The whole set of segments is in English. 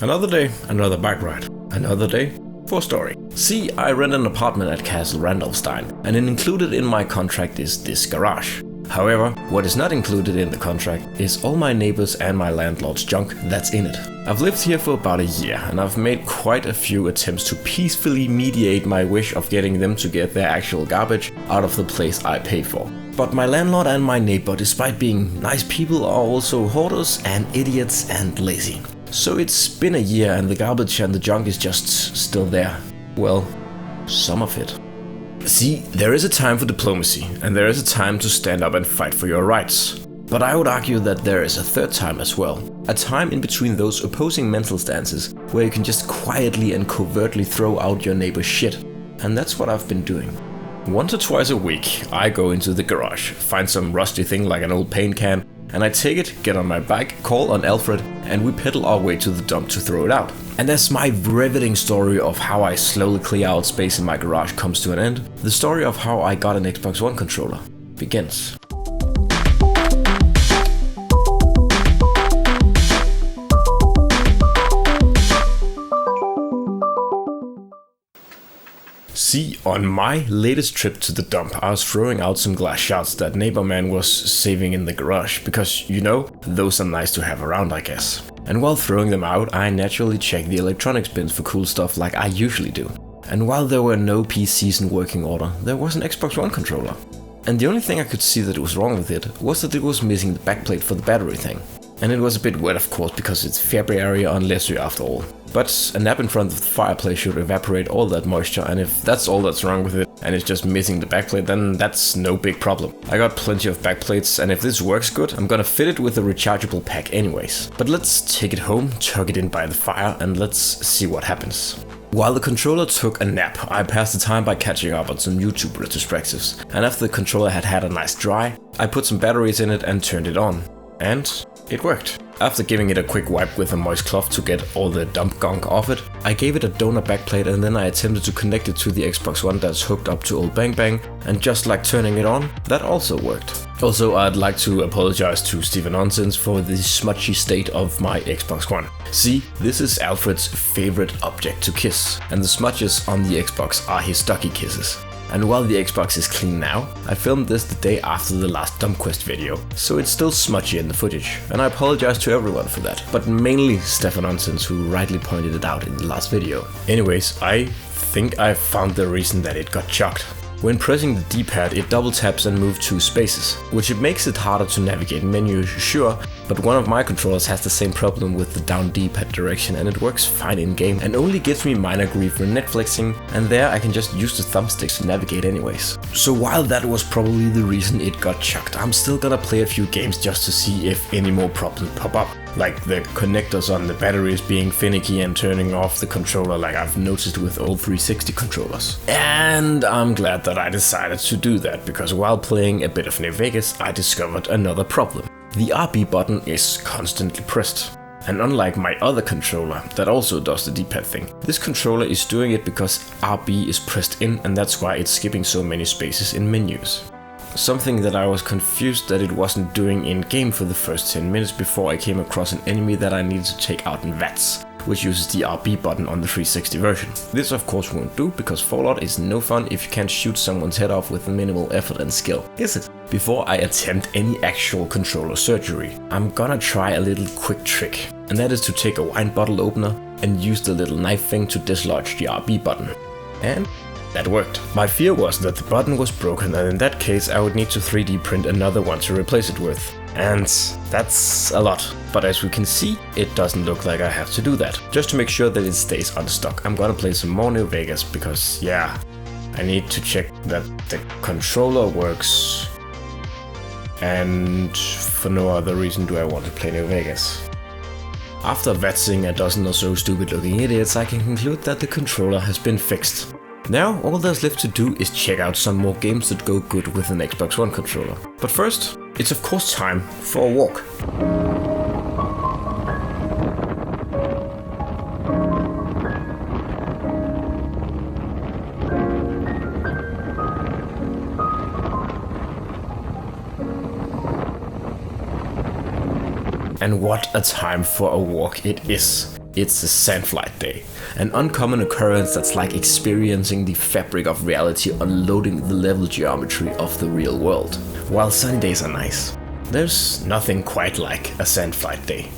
Another day, another bike ride. Another day, for story. See, I rent an apartment at Castle Randolphstein, and included in my contract is this garage. However, what is not included in the contract is all my neighbors and my landlord's junk that's in it. I've lived here for about a year, and I've made quite a few attempts to peacefully mediate my wish of getting them to get their actual garbage out of the place I pay for. But my landlord and my neighbor, despite being nice people, are also hoarders and idiots and lazy. So it's been a year and the garbage and the junk is just still there. Well, some of it. See, there is a time for diplomacy, and there is a time to stand up and fight for your rights. But I would argue that there is a third time as well. A time in between those opposing mental stances, where you can just quietly and covertly throw out your neighbor's shit. And that's what I've been doing. Once or twice a week, I go into the garage, find some rusty thing like an old paint can, and I take it, get on my bike, call on Alfred, and we pedal our way to the dump to throw it out. And as my riveting story of how I slowly clear out space in my garage comes to an end, the story of how I got an Xbox One controller begins. See, on my latest trip to the dump, I was throwing out some glass shards that neighbor man was saving in the garage, because, you know, those are nice to have around, I guess. And while throwing them out, I naturally checked the electronics bins for cool stuff like I usually do. And while there were no PCs in working order, there was an Xbox One controller. And the only thing I could see that was wrong with it was that it was missing the backplate for the battery thing. And it was a bit wet, of course, because it's February on Leslie after all. But a nap in front of the fireplace should evaporate all that moisture, and if that's all that's wrong with it, and it's just missing the backplate, then that's no big problem. I got plenty of backplates, and if this works good, I'm gonna fit it with a rechargeable pack anyways. But let's take it home, tuck it in by the fire, and let's see what happens. While the controller took a nap, I passed the time by catching up on some YouTube retrospectives, and after the controller had had a nice dry, I put some batteries in it and turned it on. And it worked. After giving it a quick wipe with a moist cloth to get all the dump gunk off it, I gave it a donor backplate and then I attempted to connect it to the Xbox One that's hooked up to old Bang Bang, and just like turning it on, that also worked. Also, I'd like to apologize to Steven Nonsense for the smudgy state of my Xbox One. See, this is Alfred's favorite object to kiss, and the smudges on the Xbox are his ducky kisses. And while the Xbox is clean now, I filmed this the day after the last Dump Quest video, so it's still smudgy in the footage, and I apologize to everyone for that, but mainly Stefan Nonsense, who rightly pointed it out in the last video. Anyways, I think I found the reason that it got chucked. When pressing the D-pad, it double taps and moves 2 spaces, which it makes it harder to navigate menus, sure, but one of my controllers has the same problem with the down D-pad direction and it works fine in game and only gives me minor grief when Netflixing, and there I can just use the thumbsticks to navigate anyways. So while that was probably the reason it got chucked, I'm still gonna play a few games just to see if any more problems pop up. Like the connectors on the batteries being finicky and turning off the controller like I've noticed with old 360 controllers. And I'm glad that I decided to do that, because while playing a bit of New Vegas, I discovered another problem. The RB button is constantly pressed. And unlike my other controller that also does the D-pad thing, this controller is doing it because RB is pressed in, and that's why it's skipping so many spaces in menus. Something that I was confused that it wasn't doing in game for the first 10 minutes before I came across an enemy that I needed to take out in VATS, which uses the RB button on the 360 version. This of course won't do, because Fallout is no fun if you can't shoot someone's head off with minimal effort and skill, is it? Before I attempt any actual controller surgery, I'm gonna try a little quick trick, and that is to take a wine bottle opener and use the little knife thing to dislodge the RB button. And that worked. My fear was that the button was broken, and in that case I would need to 3D print another one to replace it with. And that's a lot. But as we can see, it doesn't look like I have to do that. Just to make sure that it stays unstuck, I'm gonna play some more New Vegas, because yeah, I need to check that the controller works. And for no other reason do I want to play New Vegas. After vatsing a dozen or so stupid looking idiots, I can conclude that the controller has been fixed. Now all there's left to do is check out some more games that go good with an Xbox One controller. But first, it's of course time for a walk. And what a time for a walk it is. It's a sandflight day, an uncommon occurrence that's like experiencing the fabric of reality unloading the level geometry of the real world. While sunny days are nice, there's nothing quite like a sandflight day.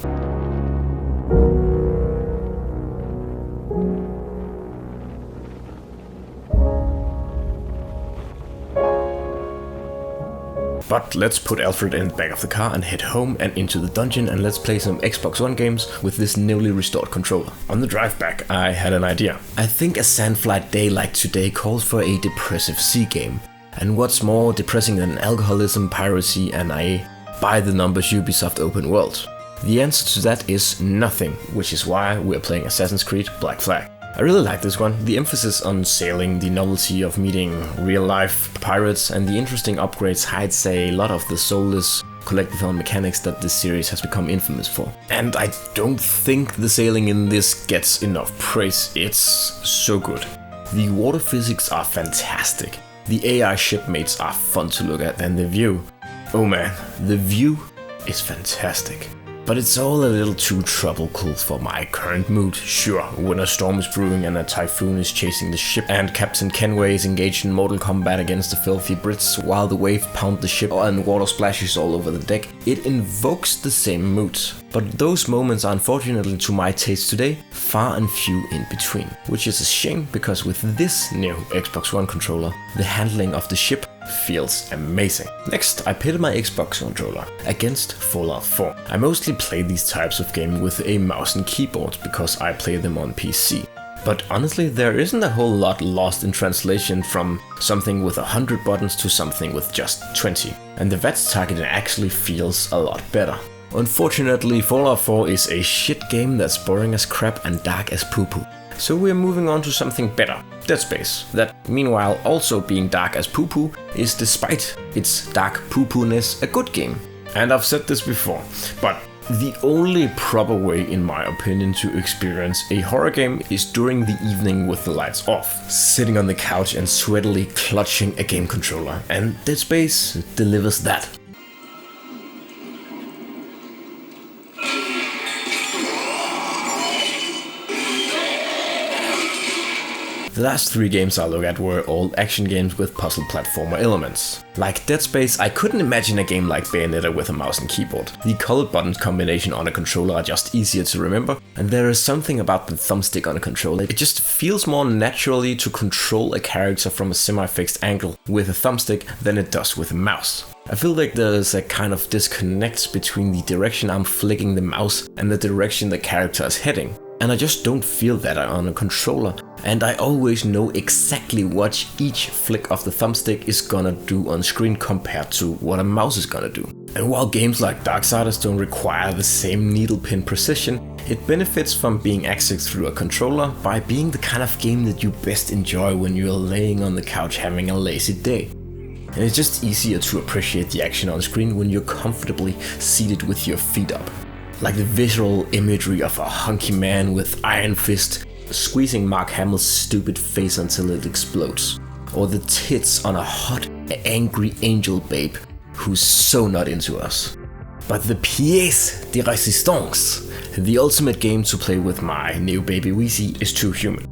But let's put Alfred in the back of the car and head home and into the dungeon, and let's play some Xbox One games with this newly restored controller. On the drive back, I had an idea. I think a sandflight day like today calls for a depressive sea game. And what's more depressing than alcoholism, piracy, and a by the numbers Ubisoft open world? The answer to that is nothing, which is why we're playing Assassin's Creed Black Flag. I really like this one. The emphasis on sailing, the novelty of meeting real-life pirates, and the interesting upgrades hides a lot of the soulless collectathon mechanics that this series has become infamous for. And I don't think the sailing in this gets enough praise. It's so good. The water physics are fantastic. The AI shipmates are fun to look at, and the view. Oh man, the view is fantastic. But it's all a little too tropical for my current mood. Sure, when a storm is brewing and a typhoon is chasing the ship and Captain Kenway is engaged in mortal combat against the filthy Brits while the waves pound the ship and water splashes all over the deck, it invokes the same mood. But those moments are unfortunately to my taste today far and few in between. Which is a shame, because with this new Xbox One controller, the handling of the ship feels amazing. Next, I pitted my Xbox controller against Fallout 4. I mostly play these types of gaming with a mouse and keyboard because I play them on PC. But honestly, there isn't a whole lot lost in translation from something with 100 buttons to something with just 20. And the VATS targeting actually feels a lot better. Unfortunately, Fallout 4 is a shit game that's boring as crap and dark as poo-poo. So we're moving on to something better, Dead Space, that meanwhile also being dark as poo-poo is, despite its dark poo-poo-ness, a good game. And I've said this before, but the only proper way, in my opinion, to experience a horror game is during the evening with the lights off, sitting on the couch and sweatily clutching a game controller, and Dead Space delivers that. The last 3 games I look at were all action games with puzzle platformer elements. Like Dead Space, I couldn't imagine a game like Bayonetta with a mouse and keyboard. The colored buttons combination on a controller are just easier to remember, and there is something about the thumbstick on a controller. It just feels more naturally to control a character from a semi-fixed angle with a thumbstick than it does with a mouse. I feel like there's a kind of disconnect between the direction I'm flicking the mouse and the direction the character is heading. And I just don't feel that on a controller, and I always know exactly what each flick of the thumbstick is gonna do on screen compared to what a mouse is gonna do. And while games like Darksiders don't require the same needle-pin precision, it benefits from being accessed through a controller by being the kind of game that you best enjoy when you're laying on the couch having a lazy day. And it's just easier to appreciate the action on screen when you're comfortably seated with your feet up. Like the visual imagery of a hunky man with iron fist squeezing Mark Hamill's stupid face until it explodes. Or the tits on a hot, angry angel babe who's so not into us. But the pièce de résistance, the ultimate game to play with my new baby Wheezy, is Too Human.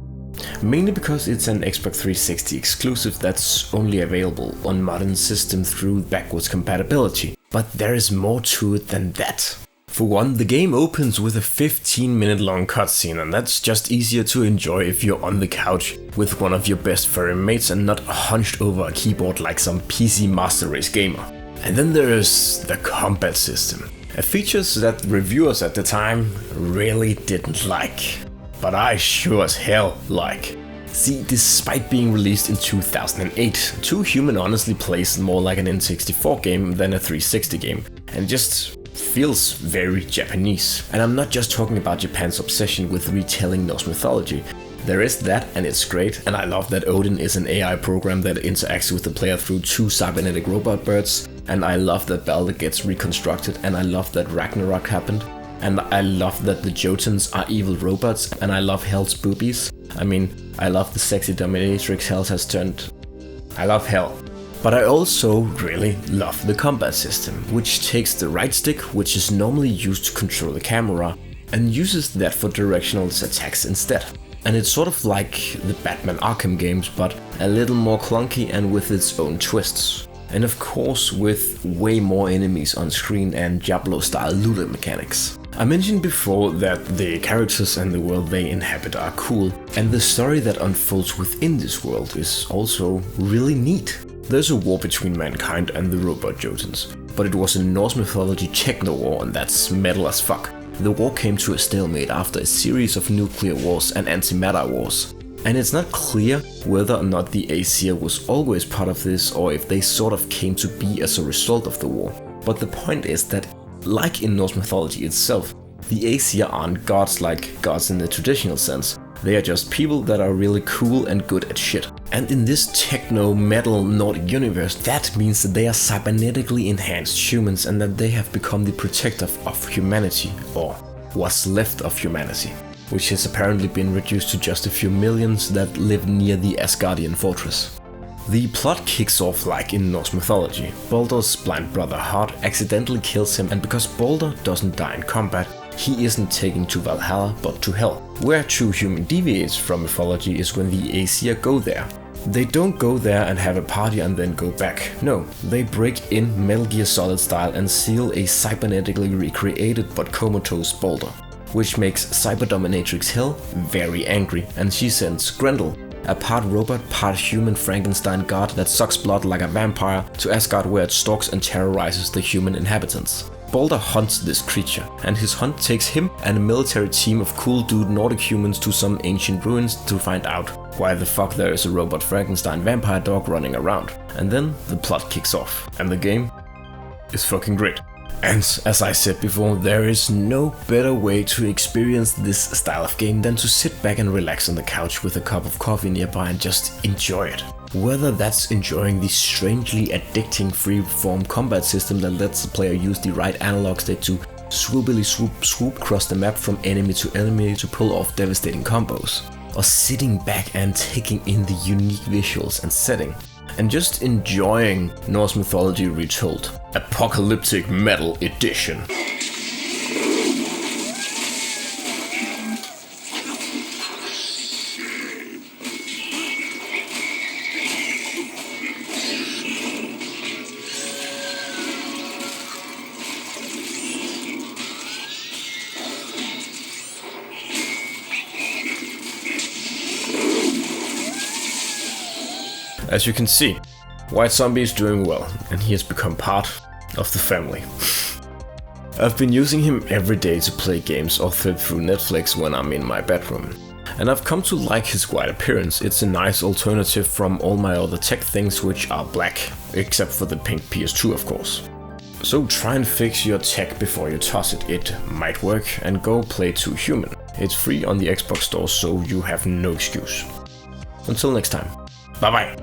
Mainly because it's an Xbox 360 exclusive that's only available on modern system through backwards compatibility. But there is more to it than that. For one, the game opens with a 15-minute long cutscene, and that's just easier to enjoy if you're on the couch with one of your best furry mates and not hunched over a keyboard like some PC Master Race gamer. And then there's the combat system, a feature that reviewers at the time really didn't like, but I sure as hell like. See, despite being released in 2008, Too Human honestly plays more like an N64 game than a 360 game, and just feels very Japanese. And I'm not just talking about Japan's obsession with retelling Norse mythology. There is that, and it's great, and I love that Odin is an AI program that interacts with the player through 2 cybernetic robot birds, and I love that Balder gets reconstructed, and I love that Ragnarok happened, and I love that the Jotuns are evil robots, and I love Hel's boobies. I mean, I love the sexy dominatrix Hel has turned. I love Hel. But I also really love the combat system, which takes the right stick, which is normally used to control the camera, and uses that for directional attacks instead. And it's sort of like the Batman Arkham games, but a little more clunky and with its own twists. And of course with way more enemies on screen and Diablo-style looter mechanics. I mentioned before that the characters and the world they inhabit are cool, and the story that unfolds within this world is also really neat. There's a war between mankind and the robot Jotuns, but it was a Norse mythology techno war, and that's metal as fuck. The war came to a stalemate after a series of nuclear wars and antimatter wars. And it's not clear whether or not the Aesir was always part of this, or if they sort of came to be as a result of the war. But the point is that, like in Norse mythology itself, the Aesir aren't gods like gods in the traditional sense. They are just people that are really cool and good at shit. And in this techno-metal Nordic universe, that means that they are cybernetically enhanced humans and that they have become the protector of humanity, or what's left of humanity, which has apparently been reduced to just a few millions that live near the Asgardian fortress. The plot kicks off like in Norse mythology. Baldur's blind brother Hod accidentally kills him, and because Baldur doesn't die in combat, he isn't taken to Valhalla but to Hell. Where true human deviates from mythology is when the Aesir go there. They don't go there and have a party and then go back. No, they break in Metal Gear Solid style and steal a cybernetically recreated but comatose Baldur, which makes Cyber Dominatrix Hell very angry, and she sends Grendel, a part robot, part human Frankenstein god that sucks blood like a vampire, to Asgard, where it stalks and terrorizes the human inhabitants. Baldur hunts this creature, and his hunt takes him and a military team of cool dude Nordic humans to some ancient ruins to find out why the fuck there is a robot Frankenstein vampire dog running around. And then the plot kicks off, and the game is fucking great. And as I said before, there is no better way to experience this style of game than to sit back and relax on the couch with a cup of coffee nearby and just enjoy it. Whether that's enjoying the strangely addicting free-form combat system that lets the player use the right analog stick to swoopily swoop across the map from enemy to enemy to pull off devastating combos, or sitting back and taking in the unique visuals and setting, and just enjoying Norse mythology retold. Apocalyptic Metal Edition. As you can see, White Zombie is doing well, and he has become part of the family. I've been using him every day to play games or flip through Netflix when I'm in my bedroom. And I've come to like his white appearance. It's a nice alternative from all my other tech things, which are black, except for the pink PS2 of course. So try and fix your tech before you toss it. It might work, and go play 2 Human. It's free on the Xbox store, so you have no excuse. Until next time, bye bye.